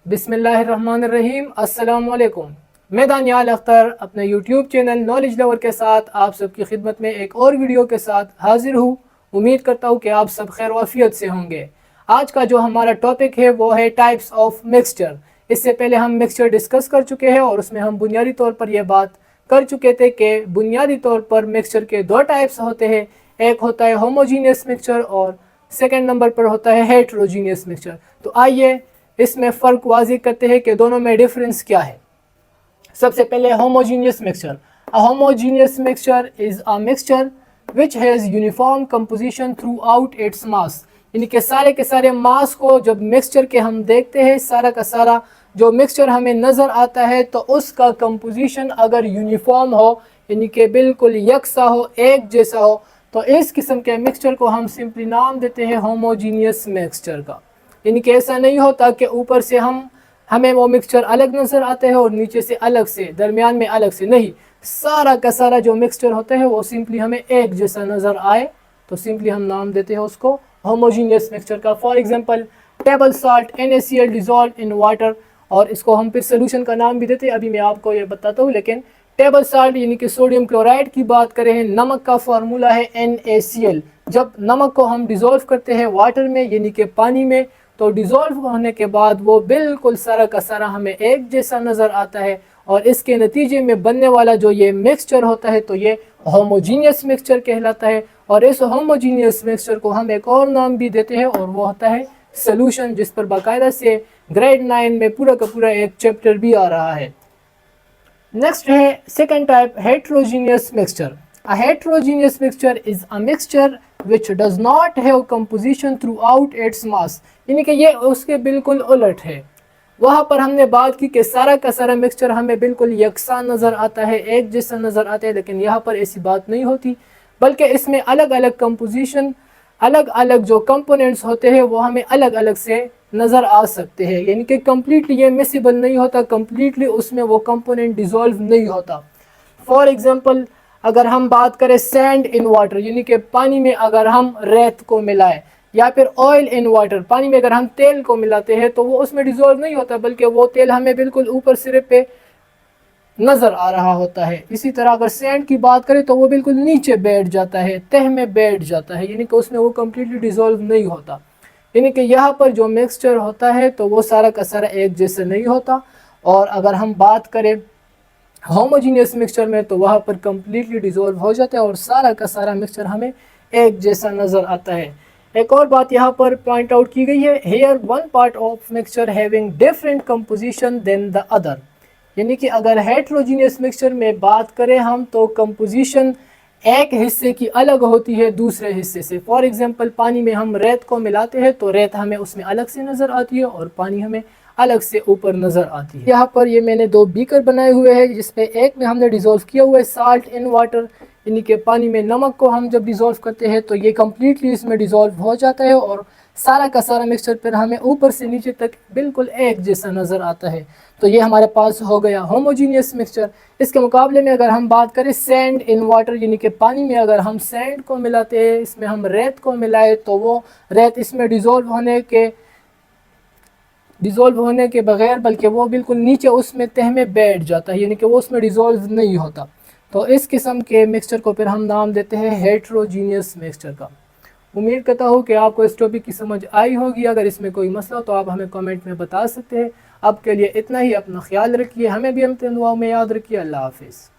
बिस्मिल्लाहिर्रहमानिर्रहीम। अस्सलाम वालेकुम। मैं दानियाल अख्तर अपने यूट्यूब चैनल नॉलेज लवर के साथ आप सबकी खिदमत में एक और वीडियो के साथ हाजिर हूँ। उम्मीद करता हूँ कि आप सब खैर वाफियत से होंगे। आज का जो हमारा टॉपिक है वो है टाइप्स ऑफ मिक्सचर। इससे पहले हम मिक्सचर डिस्कस कर चुके हैं और उसमें हम बुनियादी तौर पर यह बात कर चुके थे कि बुनियादी तौर पर मिक्सचर के दो टाइप्स होते हैं। एक होता है होमोजीनियस मिक्सचर और सेकेंड नंबर पर होता है हेट्रोजीनियस मिक्सचर। तो आइए इसमें फ़र्क वाज़ेह करते हैं कि दोनों में डिफरेंस क्या है। सबसे पहले homogeneous mixture. A homogeneous mixture is a mixture which has uniform composition through out its mass. यानी कि सारे के सारे मास को जब मिक्सचर के हम देखते हैं, सारा का सारा जो मिक्सचर हमें नज़र आता है तो उसका कंपोजिशन अगर यूनिफॉर्म हो, यानी कि बिल्कुल यकसा हो, एक जैसा हो, तो इस किस्म के मिक्सचर को हम सिंपली नाम देते हैं होमोजीनियस मिक्सचर का। यानी कि ऐसा नहीं होता कि ऊपर से हमें वो मिक्सचर अलग नज़र आते हैं और नीचे से अलग से, दरमियान में अलग से नहीं। सारा का सारा जो मिक्सचर होता है वो सिंपली हमें एक जैसा नज़र आए तो सिंपली हम नाम देते हैं उसको होमोजीनियस मिक्सचर का। For example table salt NaCl dissolve in water, और इसको हम फिर सोल्यूशन का नाम भी देते हैं, अभी मैं आपको ये बताता हूँ। लेकिन टेबल साल्ट यानी कि सोडियम क्लोराइड की बात करें, नमक का फार्मूला है NaCl। जब नमक को हम डिज़ोल्व करते हैं वाटर में यानी कि पानी में, तो डिज़ोल्व होने के बाद वो बिल्कुल सारा का सारा हमें एक जैसा नज़र आता है और इसके नतीजे में बनने वाला जो ये मिक्सचर होता है तो ये होमोजीनियस मिक्सचर कहलाता है। और इस होमोजीनियस मिक्सचर को हम एक और नाम भी देते हैं और वो होता है सोल्यूशन, जिस पर बाकायदा से ग्रेड 9 में पूरा का पूरा एक चैप्टर भी आ रहा है। नेक्स्ट है second type, heterogeneous mixture. A heterogeneous mixture is a mixture which does not have composition throughout its mass। यानी कि ये उसके बिल्कुल उलट है। वहाँ पर हमने बात की कि सारा का सारा मिक्सचर हमें बिल्कुल यकसा नज़र आता है, एक जैसा नज़र आता है, लेकिन यहाँ पर ऐसी बात नहीं होती, बल्कि इसमें अलग अलग कंपोजिशन, अलग अलग जो कंपोनेंट्स होते हैं वो हमें अलग अलग से नज़र आ सकते हैं। यानी कि कम्प्लीटली ये मिसिबल नहीं होता, कम्प्लीटली उसमें वो कंपोनेंट डिज़ोल्व नहीं होता। फॉर एग्ज़ाम्पल अगर हम बात करें सैंड इन वाटर, यानी कि पानी में अगर हम रेत को मिलाएं, या फिर ऑयल इन वाटर, पानी में अगर हम तेल को मिलाते हैं तो वो उसमें डिज़ोल्व नहीं होता, बल्कि वो तेल हमें बिल्कुल ऊपर सिरे पे नज़र आ रहा होता है। इसी तरह अगर सैंड की बात करें तो वो बिल्कुल नीचे बैठ जाता है, तह में बैठ जाता है, यानी कि उसमें वो कम्प्लीटली डिज़ोल्व नहीं होता। यानी कि यहाँ पर जो मिक्सचर होता है तो वो सारा का सारा एक जैसा नहीं होता। और अगर हम बात करें होमोजीनियस मिक्सचर में तो वहाँ पर कम्प्लीटली डिज़ोल्व हो जाता है और सारा का सारा मिक्सचर हमें एक जैसा नज़र आता है। एक और बात यहाँ पर पॉइंट आउट की गई है, here one part of mixture having different composition then the other. यानी कि अगर हेट्रोजीनियस मिक्सचर में बात करें हम तो कंपोजिशन एक हिस्से की अलग होती है दूसरे हिस्से से। फॉर एग्जांपल पानी में हम रेत को मिलाते हैं तो रेत हमें उसमें अलग से नज़र आती है और पानी हमें अलग से ऊपर नज़र आती है। यहाँ पर ये मैंने दो बीकर बनाए हुए हैं जिसमें एक में हमने डिज़ोल्व किया हुआ है साल्ट इन वाटर, यानी कि पानी में नमक को हम जब डिज़ोल्व करते हैं तो ये कम्प्लीटली इसमें डिज़ोल्व हो जाता है और सारा का सारा मिक्सचर फिर हमें ऊपर से नीचे तक बिल्कुल एक जैसा नज़र आता है। तो ये हमारे पास हो गया होमोजीनियस मिक्सचर। इसके मुकाबले में अगर हम बात करें सैंड इन वाटर, यानी कि पानी में अगर हम सैंड को मिलाते हैं, इसमें हम रेत को मिलाए तो वो रेत इसमें डिज़ोल्व होने के बगैर बल्कि वो बिल्कुल नीचे उसमें तह में बैठ जाता है, यानी कि वो उसमें डिज़ोल्व नहीं होता। तो इस किस्म के मिक्सचर को फिर हम नाम देते हैं हेट्रोजीनियस मिक्सचर का। उम्मीद करता हूँ कि आपको इस टॉपिक की समझ आई होगी। अगर इसमें कोई मसला हो तो आप हमें कमेंट में बता सकते हैं। अब के लिए इतना ही, अपना ख्याल रखिए, हमें भी हम दुआओं में याद रखिए। अल्लाह हाफिज़।